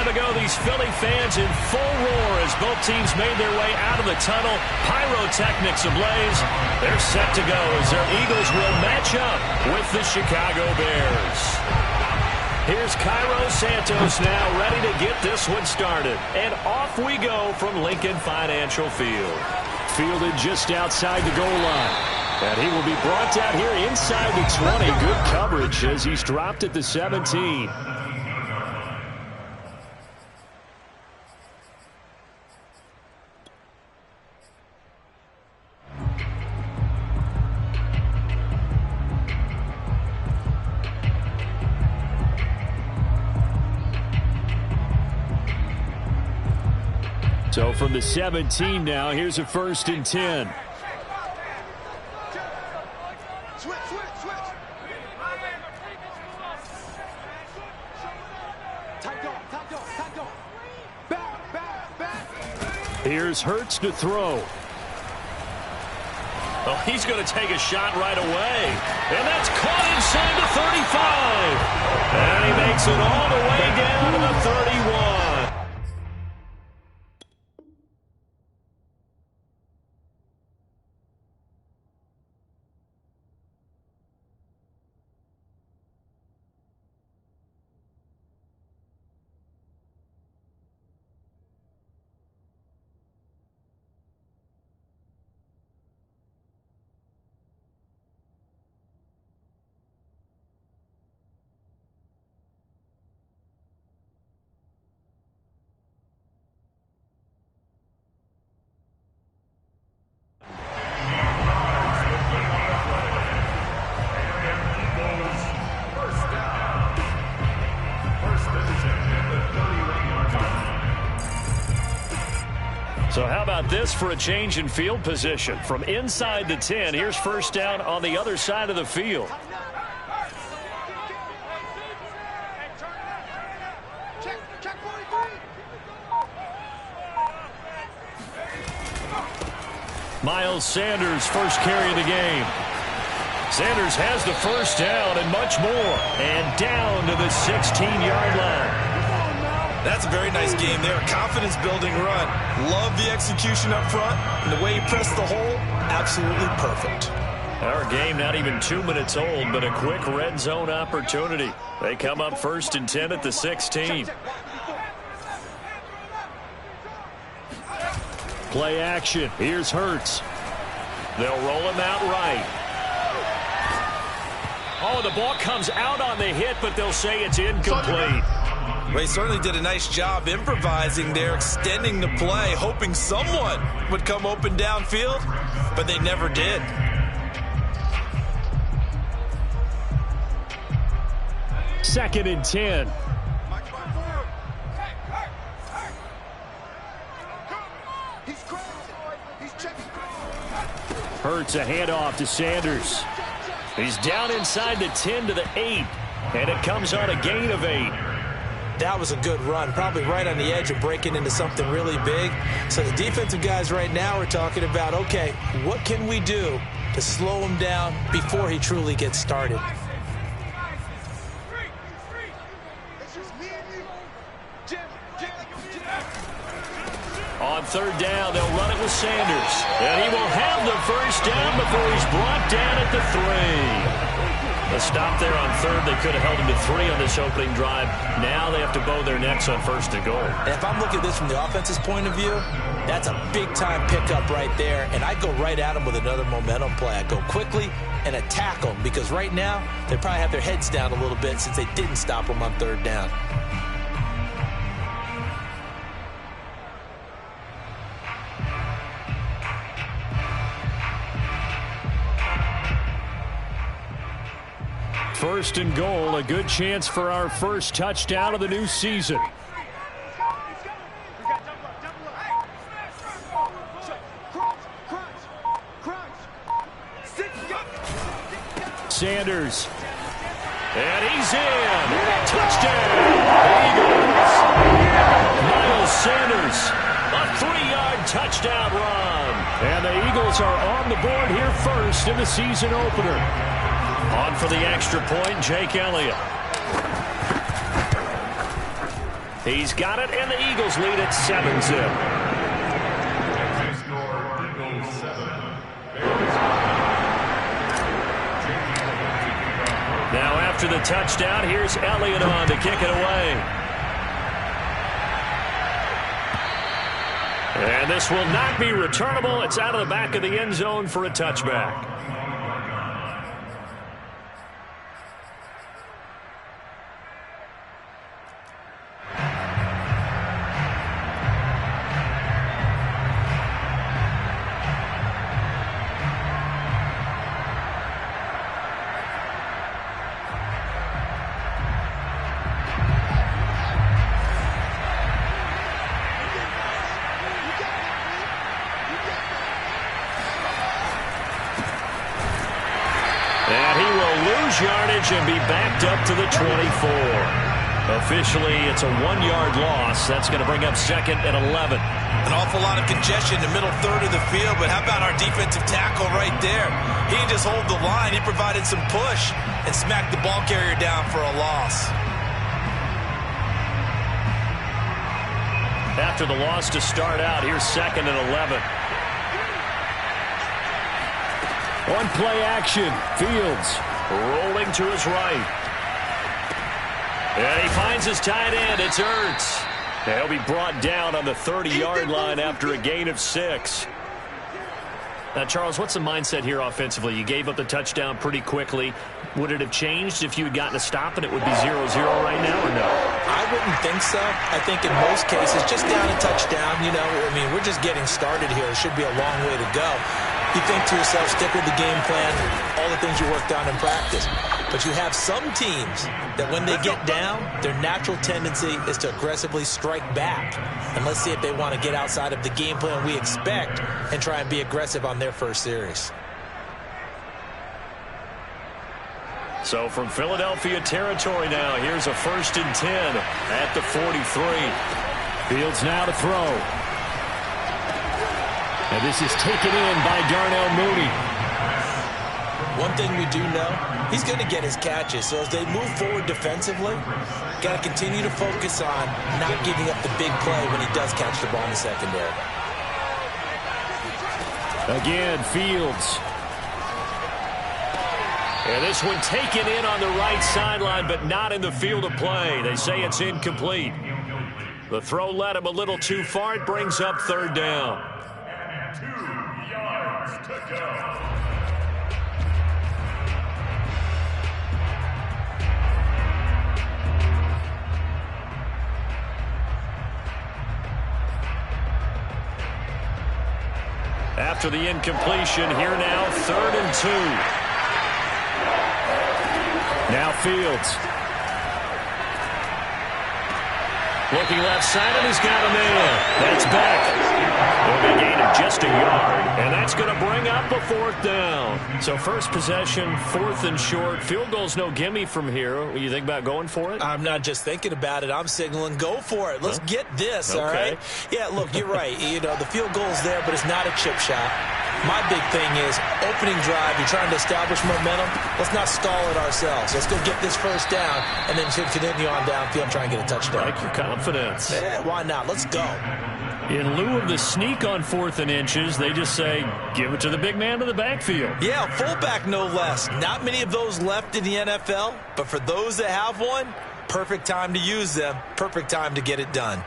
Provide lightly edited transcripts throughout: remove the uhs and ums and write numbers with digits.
time ago, these Philly fans in full roar as both teams made their way out of the tunnel. Pyrotechnics ablaze. They're set to go as their Eagles will match up with the Chicago Bears. Here's Cairo Santos now ready to get this one started. And off we go from Lincoln Financial Field. Fielded just outside the goal line. And he will be brought down here inside the 20. Good coverage as he's dropped at the 17. So from the 17 now, here's a 1st and 10. Here's Hurts to throw. Well, he's going to take a shot right away. And that's caught inside the 35. And he makes it all the way down to the 31. So how about this for a change in field position? From inside the 10, here's 1st down on the other side of the field. Miles Sanders, first carry of the game. Sanders has the 1st down and much more. And down to the 16-yard line. That's a very nice game there. Confidence-building run. Love the execution up front. And the way he pressed the hole, absolutely perfect. Our game not even 2 minutes old, but a quick red zone opportunity. They come up 1st and 10 at the 16. Play action. Here's Hurts. They'll roll him out right. Oh, the ball comes out on the hit, but they'll say it's incomplete. Well, he certainly did a nice job improvising there, extending the play, hoping someone would come open downfield, but they never did. Second and 10. Hurts a handoff to Sanders. He's down inside the 10 to the 8, and it comes on a gain of 8. That was a good run, probably right on the edge of breaking into something really big. So the defensive guys right now are talking about, okay, what can we do to slow him down before he truly gets started? On 3rd down, they'll run it with Sanders. And he will have the 1st down before he's brought down at the 3. A stop there on 3rd. They could have held him to 3 on this opening drive. Now they have to bow their necks on 1st and goal. And if I'm looking at this from the offense's point of view, that's a big-time pickup right there. And I go right at him with another momentum play. I go quickly and attack them because right now they probably have their heads down a little bit since they didn't stop him on 3rd down. First and goal, a good chance for our first touchdown of the new season. Sanders. And he's in. Touchdown. Eagles. Miles Sanders. A 3-yard touchdown run. And the Eagles are on the board here first in the season opener. On for the extra point, Jake Elliott. He's got it, and the Eagles lead at 7-zip. Now after the touchdown, here's Elliott on to kick it away. And this will not be returnable. It's out of the back of the end zone for a touchback. Yardage and be backed up to the 24. Officially, it's a 1-yard loss. That's going to bring up 2nd and 11. An awful lot of congestion in the middle third of the field, but how about our defensive tackle right there? He didn't just hold the line. He provided some push and smacked the ball carrier down for a loss. After the loss to start out, here's 2nd and 11. On play action, Fields rolling to his right. And he finds his tight end. It's Ertz. He'll be brought down on the 30-yard line after a gain of 6. Now, Charles, what's the mindset here offensively? You gave up the touchdown pretty quickly. Would it have changed if you had gotten a stop and it would be 0-0 right now, or no? I wouldn't think so. I think in most cases, just down a touchdown, we're just getting started here. It should be a long way to go. You think to yourself, stick with the game plan, all the things you worked on in practice. But you have some teams that when they get down, their natural tendency is to aggressively strike back. And let's see if they want to get outside of the game plan we expect and try and be aggressive on their first series. So from Philadelphia territory now, here's a 1st and 10 at the 43. Fields now to throw. And this is taken in by Darnell Mooney. One thing we do know, he's going to get his catches. So as they move forward defensively, got to continue to focus on not giving up the big play when he does catch the ball in the secondary. Again, Fields. And this one taken in on the right sideline, but not in the field of play. They say it's incomplete. The throw led him a little too far. It brings up 3rd down. 2 yards to go. After the incompletion, here now, 3rd and 2. Now Fields. Looking left side, and he's got a man. That's back. It'll be a gain of just a yard, and that's going to bring up a 4th down. So first possession, 4th and short. Field goal's no gimme from here. What, you think about going for it? I'm not just thinking about it. I'm signaling go for it. Let's get this, all right? Yeah, look, you're right. The field goal's there, but it's not a chip shot. My big thing is opening drive. You're trying to establish momentum. Let's not stall it ourselves. Let's go get this 1st down and then continue on downfield and try and get a touchdown. I like your confidence. Yeah, why not? Let's go. In lieu of the sneak on 4th and inches, they just say, give it to the big man to the backfield. Yeah, fullback no less. Not many of those left in the NFL, but for those that have one, perfect time to use them. Perfect time to get it done.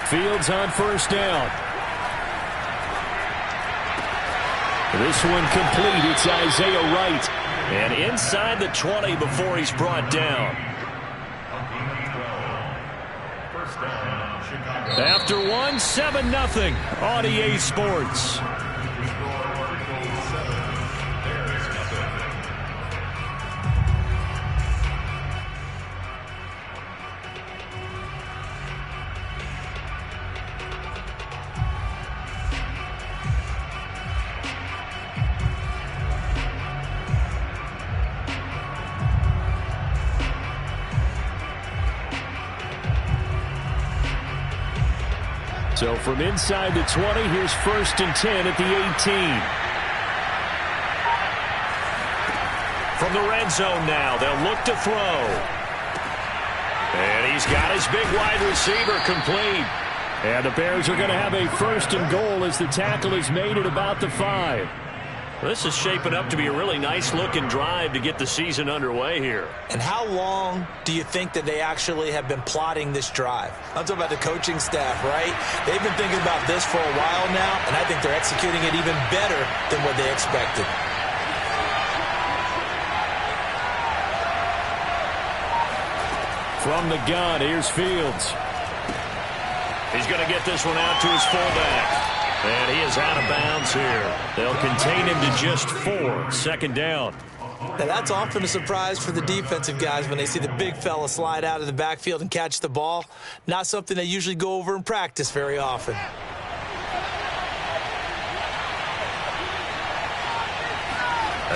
Fields on 1st down. This one complete. It's Isaiah Wright. And inside the 20 before he's brought down. After 7-0 on EA Sports. So From inside the 20, here's 1st and 10 at the 18. From the red zone now, they'll look to throw. And he's got his big wide receiver complete. And the Bears are going to have a 1st and goal as the tackle is made at about the 5. This is shaping up to be a really nice-looking drive to get the season underway here. And how long do you think that they actually have been plotting this drive? I'm talking about the coaching staff, right? They've been thinking about this for a while now, and I think they're executing it even better than what they expected. From the gun, here's Fields. He's going to get this one out to his fullback. And he is out of bounds here. They'll contain him to just 4. 2nd down. Now that's often a surprise for the defensive guys when they see the big fella slide out of the backfield and catch the ball. Not something they usually go over in practice very often.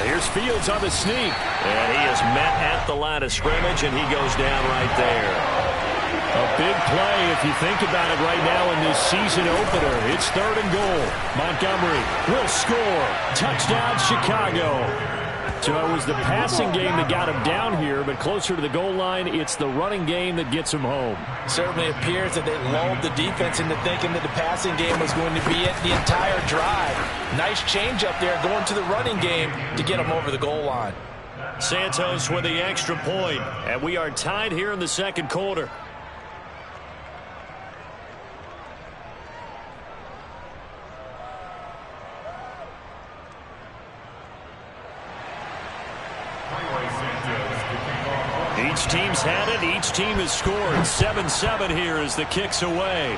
Here's Fields on the sneak. And he is met at the line of scrimmage, and he goes down right there. A big play if you think about it right now in this season opener. It's 3rd and goal. Montgomery will score. Touchdown, Chicago. So it was the passing game that got him down here, but closer to the goal line, it's the running game that gets him home. Certainly appears that they lulled the defense into thinking that the passing game was going to be it the entire drive. Nice change up there going to the running game to get him over the goal line. Santos with the extra point, and we are tied here in the 2nd quarter. Each team's had it. Each team has scored. 7-7 here as the kick's away.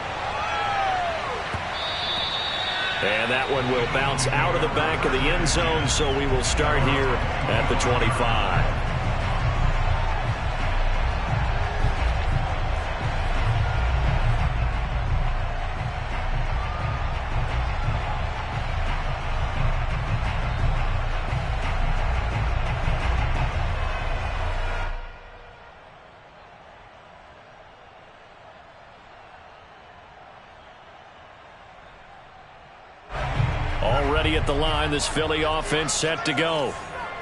And that one will bounce out of the back of the end zone, so we will start here at the 25. Already at the line, this Philly offense set to go.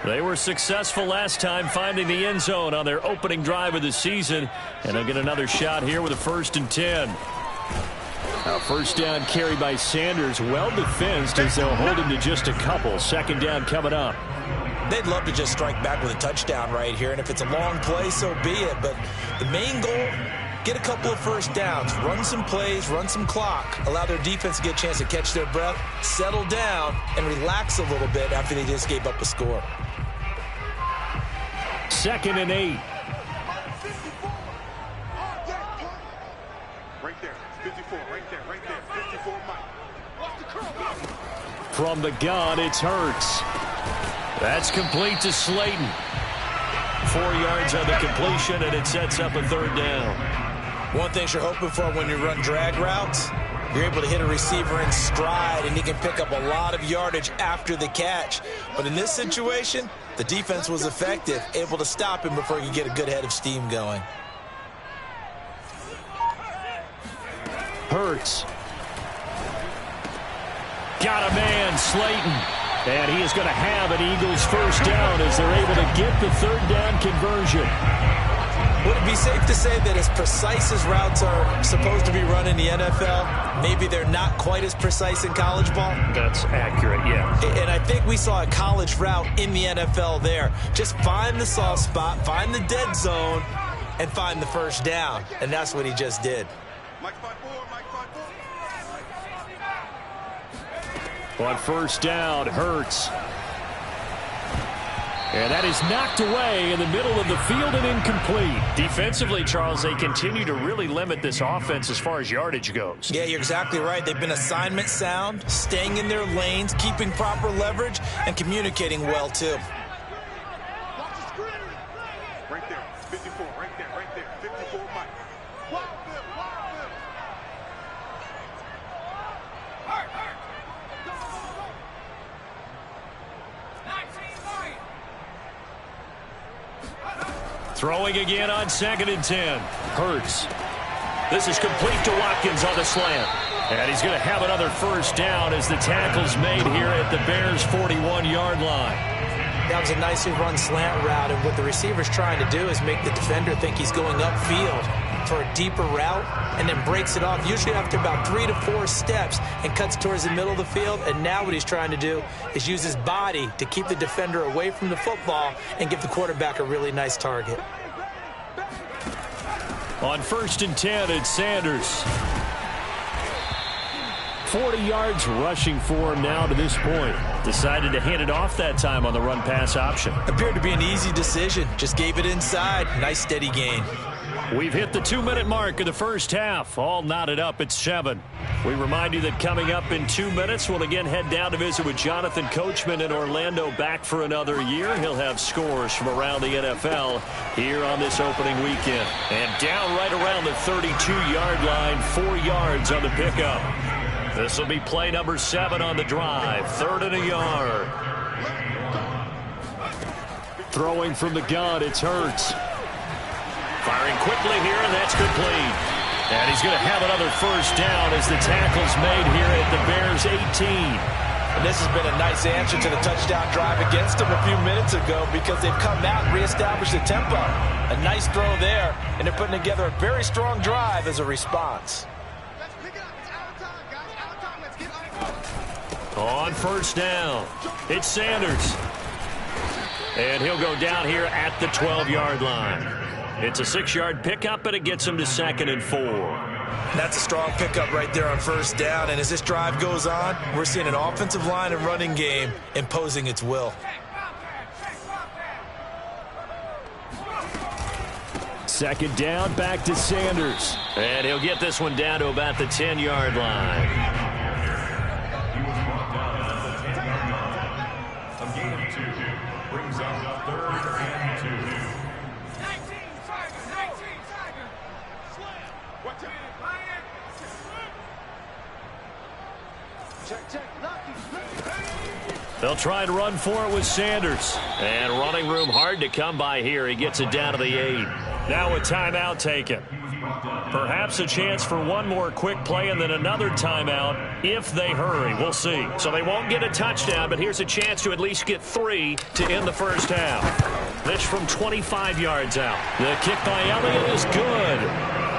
They were successful last time finding the end zone on their opening drive of the season, and they'll get another shot here with a 1st and 10. A 1st down carry by Sanders, well defensed as they'll hold him to just a couple. 2nd down coming up. They'd love to just strike back with a touchdown right here, and if it's a long play, so be it. But the main goal, get a couple of 1st downs, run some plays, run some clock, allow their defense to get a chance to catch their breath, settle down, and relax a little bit after they just gave up a score. 2nd and 8. Right there, 54, right there, 54, Mike. From the gun, it's Hurts. That's complete to Slayton. 4 yards on the completion, and it sets up a 3rd down. One thing you're hoping for when you run drag routes, you're able to hit a receiver in stride, and he can pick up a lot of yardage after the catch. But in this situation, the defense was effective, able to stop him before he could get a good head of steam going. Hurts. Got a man, Slayton. And he is going to have an Eagles 1st down as they're able to get the 3rd down conversion. Would it be safe to say that as precise as routes are supposed to be run in the NFL, maybe they're not quite as precise in college ball? That's accurate, yeah. And I think we saw a college route in the NFL there. Just find the soft spot, find the dead zone, and find the 1st down. And that's what he just did. On 1st down, Hurts. And that is knocked away in the middle of the field and incomplete. Defensively, Charles, they continue to really limit this offense as far as yardage goes. Yeah, you're exactly right. They've been assignment sound, staying in their lanes, keeping proper leverage, and communicating well, too. Right there, 54, right there, 54, Mike. Throwing again on 2nd and 10. Hurts. This is complete to Watkins on the slant. And he's going to have another first down as the tackle's made here at the Bears' 41-yard line. That was a nicely run slant route, and what the receiver's trying to do is make the defender think he's going upfield for a deeper route and then breaks it off, usually after about 3 to 4 steps, and cuts towards the middle of the field. And now what he's trying to do is use his body to keep the defender away from the football and give the quarterback a really nice target. On 1st and 10, it's Sanders. 40 yards rushing for him now to this point. Decided to hand it off that time on the run-pass option. Appeared to be an easy decision. Just gave it inside. Nice steady gain. We've hit the 2-minute mark of the first half. All knotted up at 7. We remind you that coming up in 2 minutes, we'll again head down to visit with Jonathan Coachman in Orlando, back for another year. He'll have scores from around the NFL here on this opening weekend. And down right around the 32-yard line, 4 yards on the pickup. This will be play number 7 on the drive. 3rd and a yard. Throwing from the gun, it's Hurts. Firing quickly here, and that's complete. And he's going to have another first down as the tackle's made here at the Bears' 18. And this has been a nice answer to the touchdown drive against them a few minutes ago, because they've come out and reestablished the tempo. A nice throw there, and they're putting together a very strong drive as a response. On first down, it's Sanders. And he'll go down here at the 12-yard line. It's a 6-yard pickup, but it gets him to 2nd and 4. That's a strong pickup right there on first down. And as this drive goes on, we're seeing an offensive line and running game imposing its will. Second down, back to Sanders. And he'll get this one down to about the 10-yard line. They'll try and run for it with Sanders. And running room hard to come by here. He gets it down to the 8. Now a timeout taken. Perhaps a chance for one more quick play and then another timeout if they hurry. We'll see. So they won't get a touchdown, but here's a chance to at least get 3 to end the first half. This from 25 yards out. The kick by Elliott is good.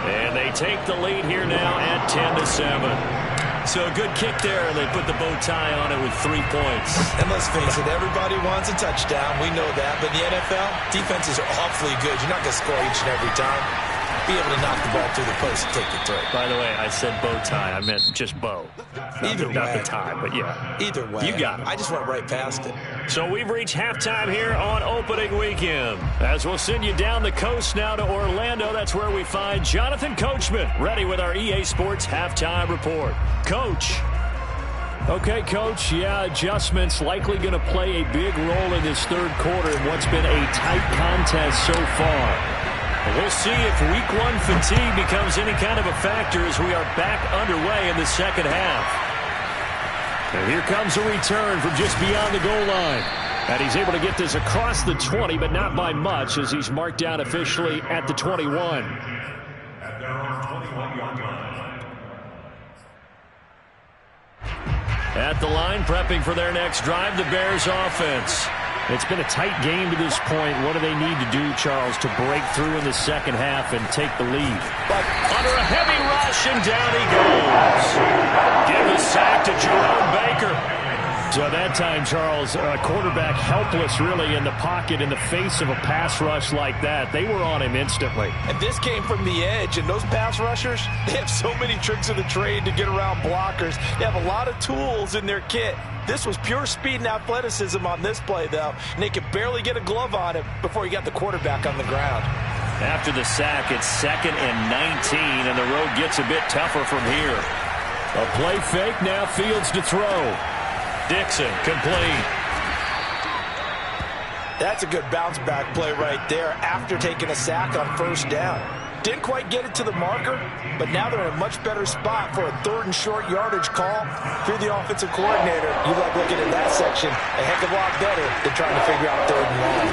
And they take the lead here now at 10-7. So a good kick there, and they put the bow tie on it with 3 points. And let's face it, everybody wants a touchdown. We know that. But in the NFL, defenses are awfully good. You're not going to score each and every time. Be able to knock the ball through the post and take the throw. By the way, I said bow tie. I meant just bow. Either way. Not the tie, but yeah. Either way. You got it. I just went right past it. So we've reached halftime here on opening weekend. As we'll send you down the coast now to Orlando. That's where we find Jonathan Coachman, ready with our EA Sports halftime report. Coach. Okay, Coach, yeah, adjustments likely going to play a big role in this third quarter in what's been a tight contest so far. We'll see if week 1 fatigue becomes any kind of a factor as we are back underway in the second half. And here comes a return from just beyond the goal line. And he's able to get this across the 20, but not by much, as he's marked down officially at the 21. At the line, prepping for their next drive, the Bears offense. It's been a tight game to this point. What do they need to do, Charles, to break through in the second half and take the lead? But under a heavy rush, and down he goes. Give the sack to Jerome Baker. So that time, Charles, quarterback helpless really in the pocket in the face of a pass rush like that. They were on him instantly. And this came from the edge, and those pass rushers, they have so many tricks of the trade to get around blockers. They have a lot of tools in their kit. This was pure speed and athleticism on this play, though, and they could barely get a glove on him before he got the quarterback on the ground. After the sack, it's 2nd and 19, and the road gets a bit tougher from here. A play fake, now Fields to throw. Dixon, complete. That's a good bounce-back play right there after taking a sack on first down. Didn't quite get it to the marker, but now they're in a much better spot for a 3rd and short yardage call. If you're the offensive coordinator, you like looking at that section a heck of a lot better than trying to figure out 3rd and long.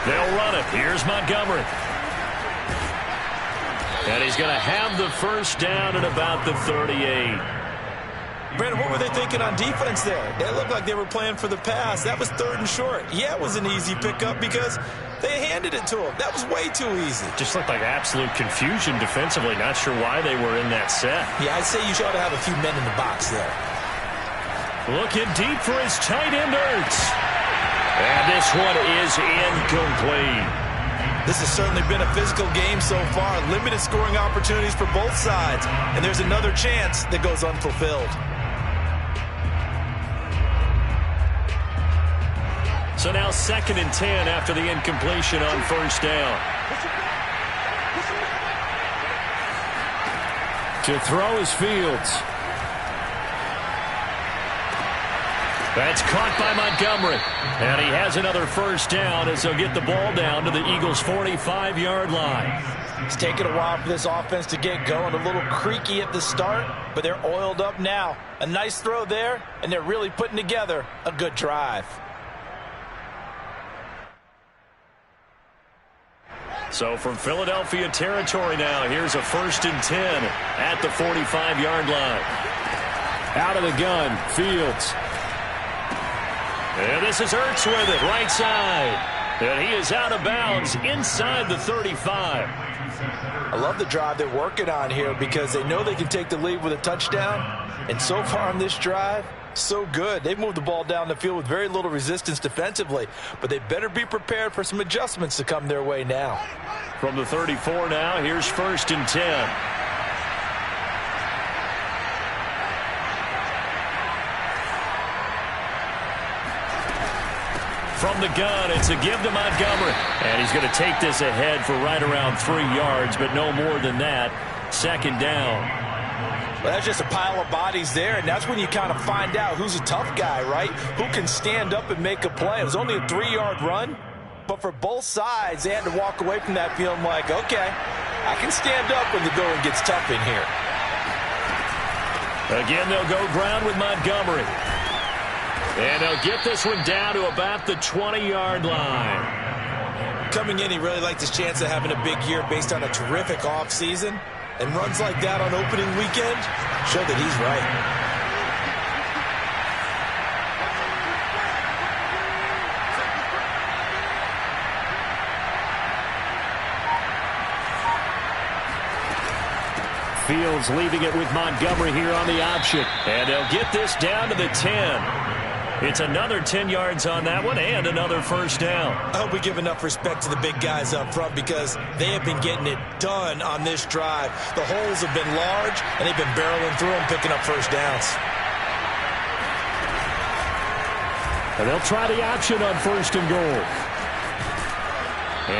They'll run it. Here's Montgomery. And he's going to have the first down at about the 38. Brandon, what were they thinking on defense there? They looked like they were playing for the pass. That was 3rd and short. Yeah, it was an easy pickup because they handed it to him. That was way too easy. Just looked like absolute confusion defensively. Not sure why they were in that set. Yeah, I'd say you should have a few men in the box there. Looking deep for his tight end, Ertz. And this one is incomplete. This has certainly been a physical game so far. Limited scoring opportunities for both sides. And there's another chance that goes unfulfilled. So now 2nd and 10 after the incompletion on first down. To throw is Fields. That's caught by Montgomery. And he has another first down as they'll get the ball down to the Eagles' 45-yard line. It's taken a while for this offense to get going. A little creaky at the start, but they're oiled up now. A nice throw there, and they're really putting together a good drive. So from Philadelphia territory now, here's a 1st and 10 at the 45-yard line. Out of the gun, Fields. And this is Ertz with it, right side. And he is out of bounds inside the 35. I love the drive they're working on here because they know they can take the lead with a touchdown. And so far on this drive, so good. They've moved the ball down the field with very little resistance defensively, but they better be prepared for some adjustments to come their way now. From the 34 now, here's 1st and 10. From the gun, it's a give to Montgomery. And he's going to take this ahead for right around 3 yards, but no more than that. 2nd down. Well, that's just a pile of bodies there, and that's when you kind of find out who's a tough guy, right? Who can stand up and make a play. It was only a 3-yard run, but for both sides, they had to walk away from that feeling like, okay, I can stand up when the going gets tough in here. Again, they'll go ground with Montgomery. And they'll get this one down to about the 20-yard line. Coming in, he really liked his chance of having a big year based on a terrific offseason. And runs like that on opening weekend show that he's right. Fields leaving it with Montgomery here on the option. And they'll get this down to the 10. It's another 10 yards on that one and another first down. I hope we give enough respect to the big guys up front because they have been getting it done on this drive. The holes have been large, and they've been barreling through them, picking up first downs. And they'll try the option on 1st and goal.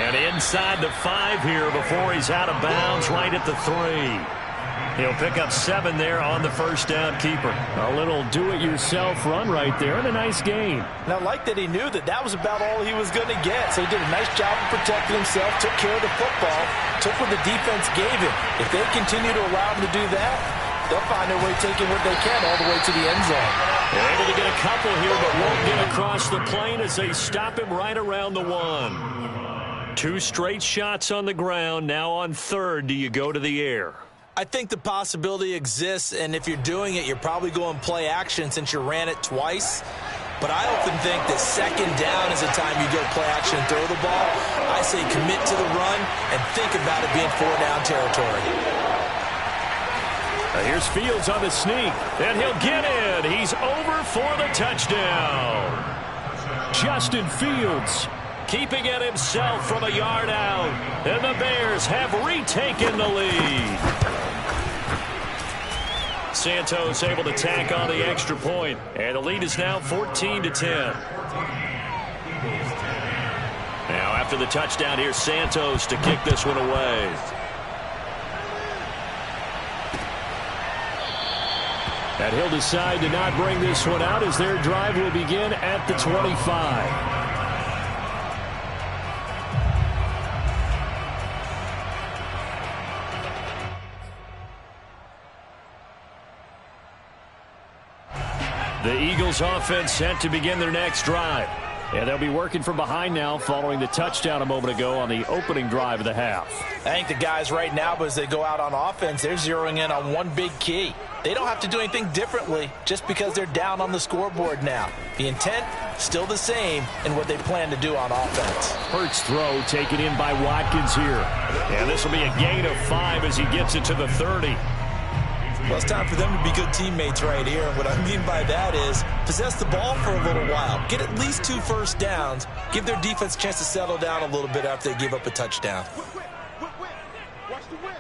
And inside the 5 here before he's out of bounds right at the 3. He'll pick up 7 there on the first down keeper. A little do-it-yourself run right there and a nice gain. And I like that he knew that that was about all he was going to get. So he did a nice job of protecting himself, took care of the football, took what the defense gave him. If they continue to allow him to do that, they'll find their way taking what they can all the way to the end zone. They're able to get a couple here, but won't get across the plane as they stop him right around the 1. 2 straight shots on the ground. Now on 3rd, do you go to the air? I think the possibility exists, and if you're doing it, you're probably going play action since you ran it twice. But I often think that 2nd down is the time you go play action and throw the ball. I say commit to the run and think about it being 4-down territory. Here's Fields on the sneak, and he'll get in. He's over for the touchdown. Justin Fields keeping it himself from a yard out, and the Bears have retaken the lead. Santos able to tack on the extra point, and the lead is now 14-10. Now after the touchdown, here's Santos to kick this one away. And he'll decide to not bring this one out as their drive will begin at the 25. The Eagles offense set to begin their next drive. And they'll be working from behind now following the touchdown a moment ago on the opening drive of the half. I think the guys right now, as they go out on offense, they're zeroing in on one big key. They don't have to do anything differently just because they're down on the scoreboard now. The intent, still the same in what they plan to do on offense. Hurts throw taken in by Watkins here. And this will be a gain of 5 as he gets it to the 30. Well, it's time for them to be good teammates right here. And what I mean by that is possess the ball for a little while. Get at least 2 first downs. Give their defense a chance to settle down a little bit after they give up a touchdown. Watch the win.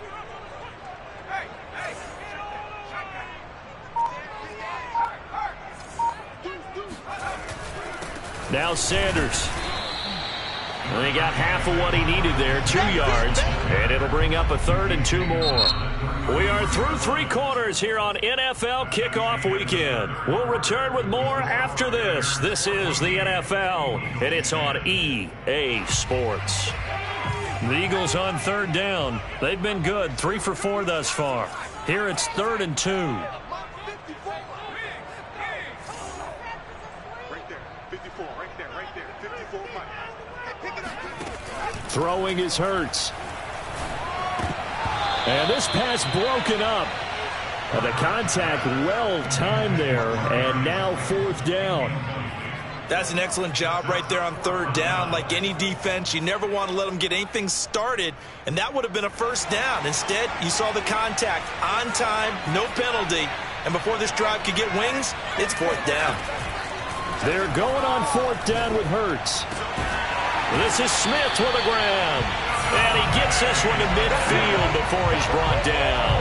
Now Sanders. And he got half of what he needed there, 2 yards. And it'll bring up a 3rd and 2 more. We are through 3 quarters here on NFL Kickoff Weekend. We'll return with more after this. This is the NFL, and it's on EA Sports. The Eagles on 3rd down. They've been good, 3 for 4 thus far. Here it's 3rd and 2. Right there. 54. Right there. 54 Mike. Pick it up. Throwing is Hurts. And this pass broken up. The contact well timed there, and now 4th down. That's an excellent job right there on 3rd down. Like any defense, you never want to let them get anything started, and that would have been a 1st down. Instead, you saw the contact on time, no penalty, and before this drive could get wings, it's 4th down. They're going on 4th down with Hurts. This is Smith with a grab. And he gets this one to midfield before he's brought down.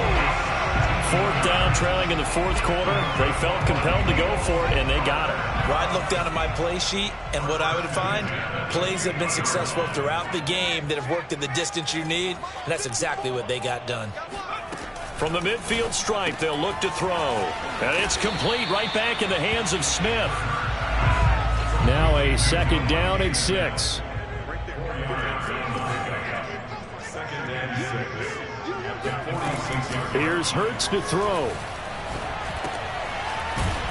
4th down, trailing in the 4th quarter. They felt compelled to go for it, and they got it. Well, I'd look down at my play sheet, and what I would find, plays have been successful throughout the game that have worked at the distance you need, and that's exactly what they got done. From the midfield stripe, they'll look to throw. And it's complete right back in the hands of Smith. Now a 2nd down and 6. Here's Hurts to throw.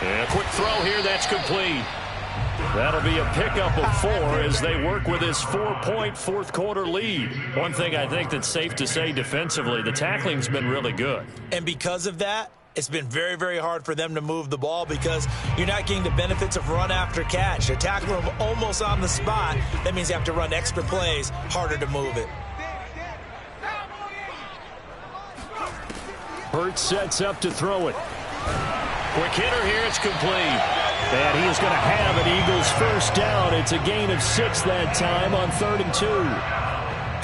And a quick throw here, that's complete. That'll be a pickup of 4 as they work with this 4-point 4th quarter lead. One thing I think that's safe to say defensively, the tackling's been really good. And because of that, it's been very, very hard for them to move the ball because you're not getting the benefits of run after catch. They're tackling them almost on the spot. That means you have to run extra plays, harder to move it. Hurts sets up to throw it. Quick hitter here, it's complete. And he is going to have an Eagles 1st down. It's a gain of 6 that time on 3rd and 2.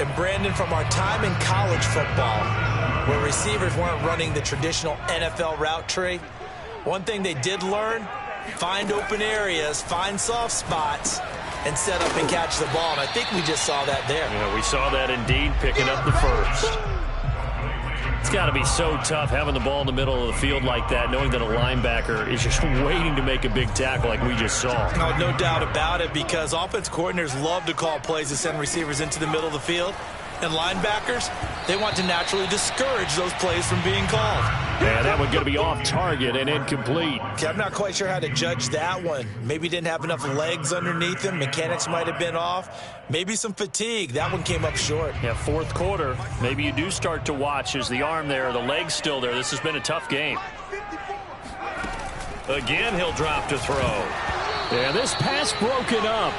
And Brandon, from our time in college football, where receivers weren't running the traditional NFL route tree, one thing they did learn, find open areas, find soft spots, and set up and catch the ball. And I think we just saw that there. Yeah, we saw that indeed, picking up the 1st. It's got to be so tough having the ball in the middle of the field like that, knowing that a linebacker is just waiting to make a big tackle like we just saw. Oh, no doubt about it, because offense coordinators love to call plays to send receivers into the middle of the field. And linebackers, they want to naturally discourage those plays from being called. Yeah, that one going to be off target and incomplete. Okay, I'm not quite sure how to judge that one. Maybe didn't have enough legs underneath him. Mechanics might have been off. Maybe some fatigue. That one came up short. Yeah, 4th quarter. Maybe you do start to watch as the arm there, the leg's still there. This has been a tough game. Again, he'll drop to throw. Yeah, this pass broken up.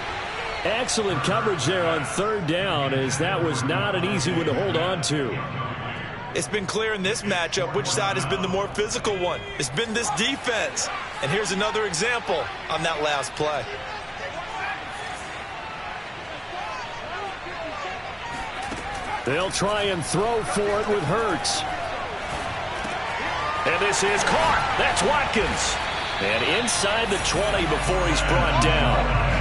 Excellent coverage there on 3rd down, as that was not an easy one to hold on to. It's been clear in this matchup which side has been the more physical one. It's been this defense. And here's another example on that last play. They'll try and throw for it with Hurts. And this is caught. That's Watkins. And inside the 20 before he's brought down.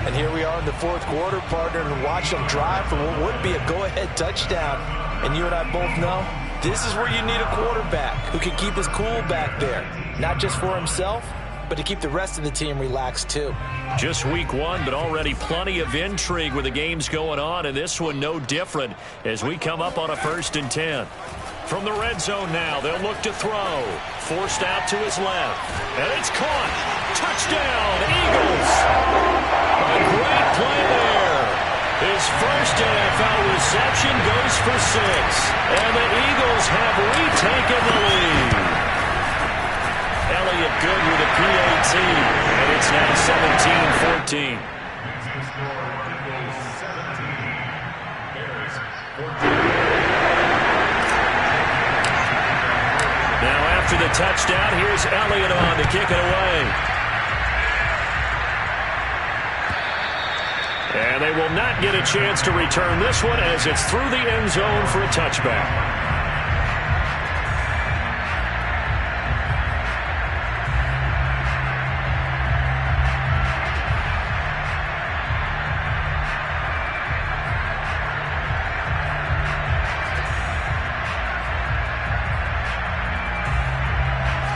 And here we are in the 4th quarter, partner, and watch them drive for what would be a go-ahead touchdown. And you and I both know this is where you need a quarterback who can keep his cool back there, not just for himself, but to keep the rest of the team relaxed too. Just week 1, but already plenty of intrigue with the games going on, and this one no different as we come up on a 1st and 10. From the red zone now, they'll look to throw. Forced out to his left. And it's caught. Touchdown, Eagles. play there. His first NFL reception goes for 6. And the Eagles have retaken the lead. Elliott good with a PAT. And it's now 17-14. Now after the touchdown, here's Elliott on to kick it away. And they will not get a chance to return this one as it's through the end zone for a touchback.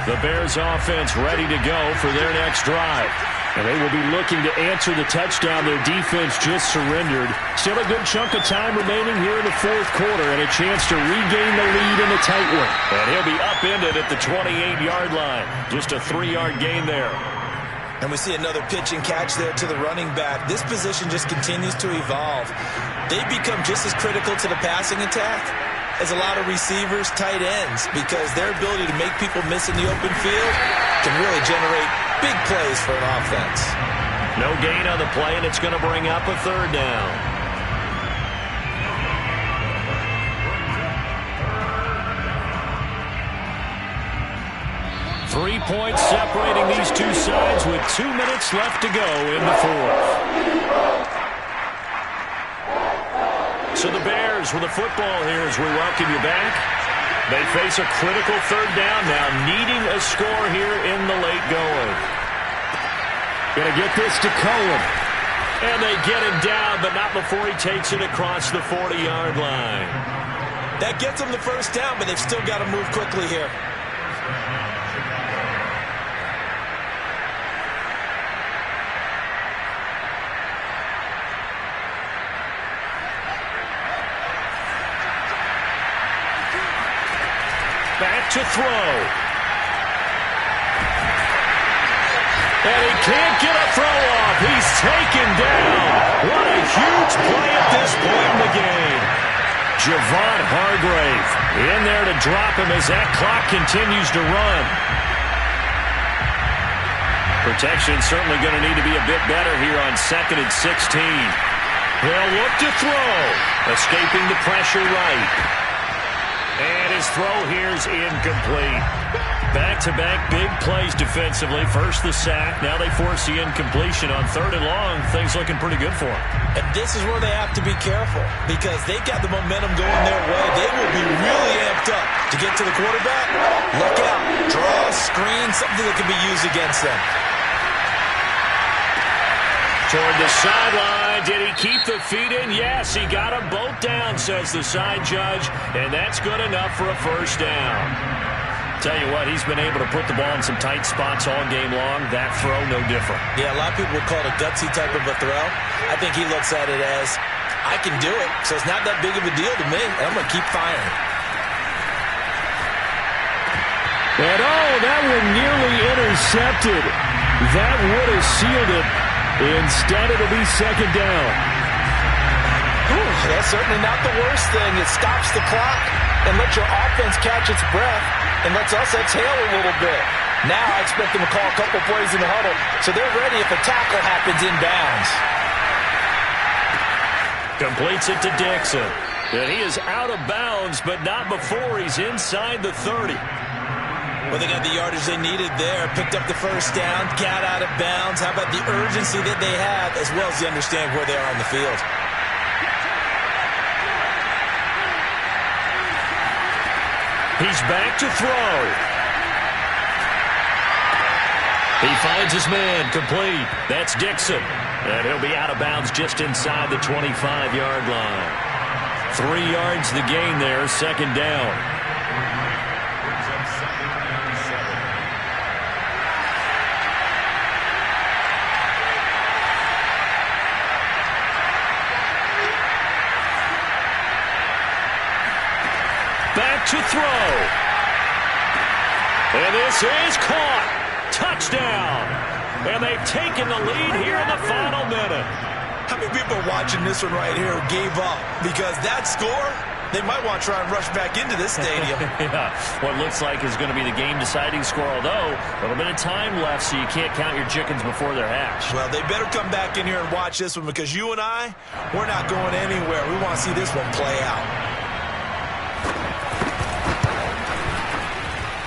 The Bears offense ready to go for their next drive. And they will be looking to answer the touchdown their defense just surrendered. Still a good chunk of time remaining here in the fourth quarter and a chance to regain the lead in the tight one. And he'll be upended at the 28-yard line. Just a 3-yard gain there. And we see another pitch and catch there to the running back. This position just continues to evolve. They become just as critical to the passing attack as a lot of receivers, tight ends, because their ability to make people miss in the open field can really generate big plays for an offense. No gain on the play, and it's going to bring up a 3rd down. Three points separating these two sides with 2 minutes left to go in the fourth. So the Bears with the football here as we welcome you back. They face a critical 3rd down now, needing a score here in the late going. Going to get this to Cohen. And they get him down, but not before he takes it across the 40-yard line. That gets them the first down, but they've still got to move quickly here. Back to throw. And he can't get a throw off. He's taken down. What a huge play at this point in the game. Javon Hargrave in there to drop him as that clock continues to run. Protection certainly going to need to be a bit better here on 2nd and 16. He'll look to throw. Escaping the pressure right. And his throw here is incomplete. Back-to-back big plays defensively. First the sack. Now they force the incompletion on 3rd and long. Things looking pretty good for them. And this is where they have to be careful because they've got the momentum going their way. They will be really amped up to get to the quarterback. Look out. Draw, screen, something that can be used against them. Toward the sideline. Did he keep the feet in? Yes, he got them both down, says the side judge. And that's good enough for a first down. Tell you what, he's been able to put the ball in some tight spots all game long. That throw, no different. Yeah, a lot of people would call it a gutsy type of a throw. I think he looks at it as, I can do it, so it's not that big of a deal to me, and I'm going to keep firing. And oh, that one nearly intercepted. That would have sealed it. Instead, it'll be 2nd down. Whew, that's certainly not the worst thing. It stops the clock and lets your offense catch its breath and lets us exhale a little bit. Now I expect them to call a couple plays in the huddle so they're ready if a tackle happens inbounds. Completes it to Dixon. And he is out of bounds, but not before he's inside the 30. Well, they got the yardage they needed there. Picked up the first down, got out of bounds. How about the urgency that they have as well as they understand where they are on the field? He's back to throw. He finds his man complete. That's Dixon. And he'll be out of bounds just inside the 25-yard line. 3 yards the gain there, 2nd down. Back to throw. And this is caught. Touchdown. And they've taken the lead here in the final minute. How many people are watching this one right here who gave up? Because that score, they might want to try and rush back into this stadium. Yeah, what looks like is going to be the game-deciding score, although a little bit of time left, so you can't count your chickens before they're hatched. Well, they better come back in here and watch this one, because you and I, we're not going anywhere. We want to see this one play out.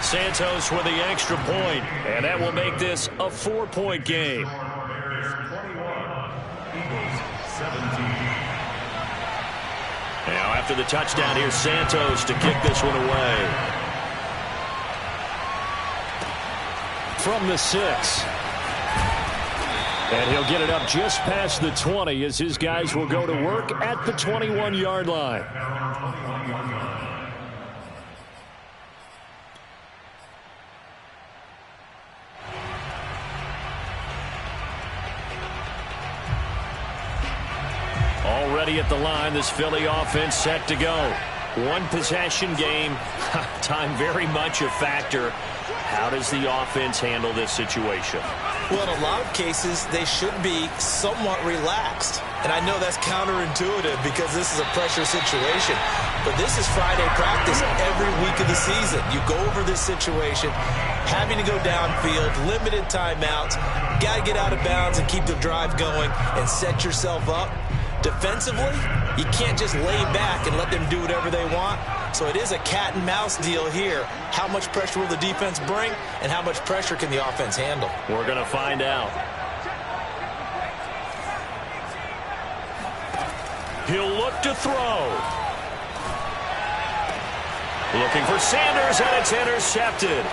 Santos with the extra point, and that will make this a 4-point game. Now, after the touchdown, here's Santos to kick this one away. From the 6. And he'll get it up just past the 20 as his guys will go to work at the 21-yard line. Already at the line, this Philly offense set to go. One possession game, time very much a factor. How does the offense handle this situation? Well, in a lot of cases, they should be somewhat relaxed. And I know that's counterintuitive because this is a pressure situation. But this is Friday practice every week of the season. You go over this situation, having to go downfield, limited timeouts, got to get out of bounds and keep the drive going and set yourself up. Defensively, you can't just lay back and let them do whatever they want. So it is a cat and mouse deal here. How much pressure will the defense bring, and how much pressure can the offense handle? We're going to find out. He'll look to throw. Looking for Sanders, and it's intercepted.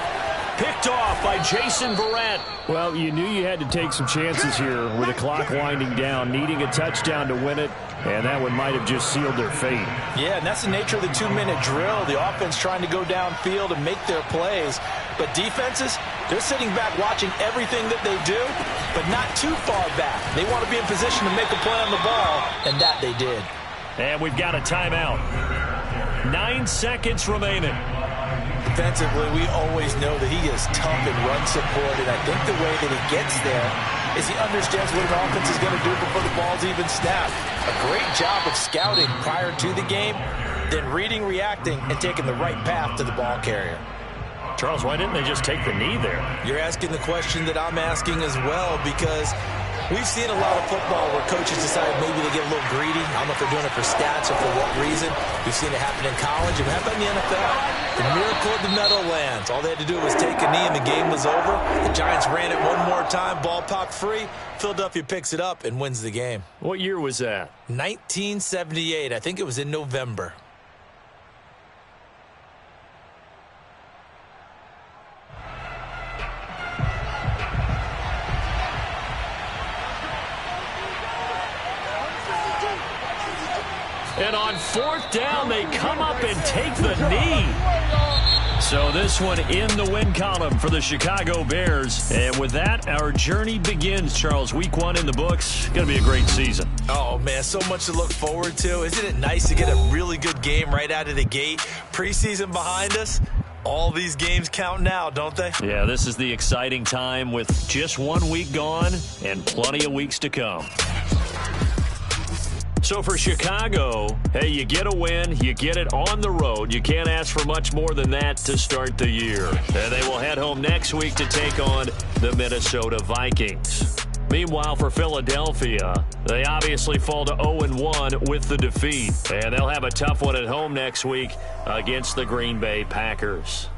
Picked off by Jason Verrett. Well, you knew you had to take some chances here with the clock winding down, needing a touchdown to win it, and that one might have just sealed their fate. Yeah, and that's the nature of the 2-minute drill. The offense trying to go downfield and make their plays. But defenses, they're sitting back watching everything that they do, but not too far back. They want to be in position to make a play on the ball, and that they did. And we've got a timeout. 9 seconds remaining. Defensively, we always know that he is tough in run support, and I think the way that he gets there is he understands what an offense is going to do before the ball's even snapped. A great job of scouting prior to the game, then reading, reacting, and taking the right path to the ball carrier. Charles, why didn't they just take the knee there? You're asking the question that I'm asking as well, because we've seen a lot of football where coaches decide maybe they get a little greedy. I don't know if they're doing it for stats or for what reason. We've seen it happen in college. And how about in the NFL? The miracle of the Meadowlands. All they had to do was take a knee and the game was over. The Giants ran it one more time. Ball popped free. Philadelphia picks it up and wins the game. What year was that? 1978. I think it was in November. And on 4th down, they come up and take the knee. So this one in the win column for the Chicago Bears. And with that, our journey begins, Charles. Week 1 in the books. Going to be a great season. Oh, man, so much to look forward to. Isn't it nice to get a really good game right out of the gate? Preseason behind us. All these games count now, don't they? Yeah, this is the exciting time with just 1 week gone and plenty of weeks to come. So for Chicago, hey, you get a win, you get it on the road. You can't ask for much more than that to start the year. And they will head home next week to take on the Minnesota Vikings. Meanwhile, for Philadelphia, they obviously fall to 0-1 with the defeat. And they'll have a tough one at home next week against the Green Bay Packers.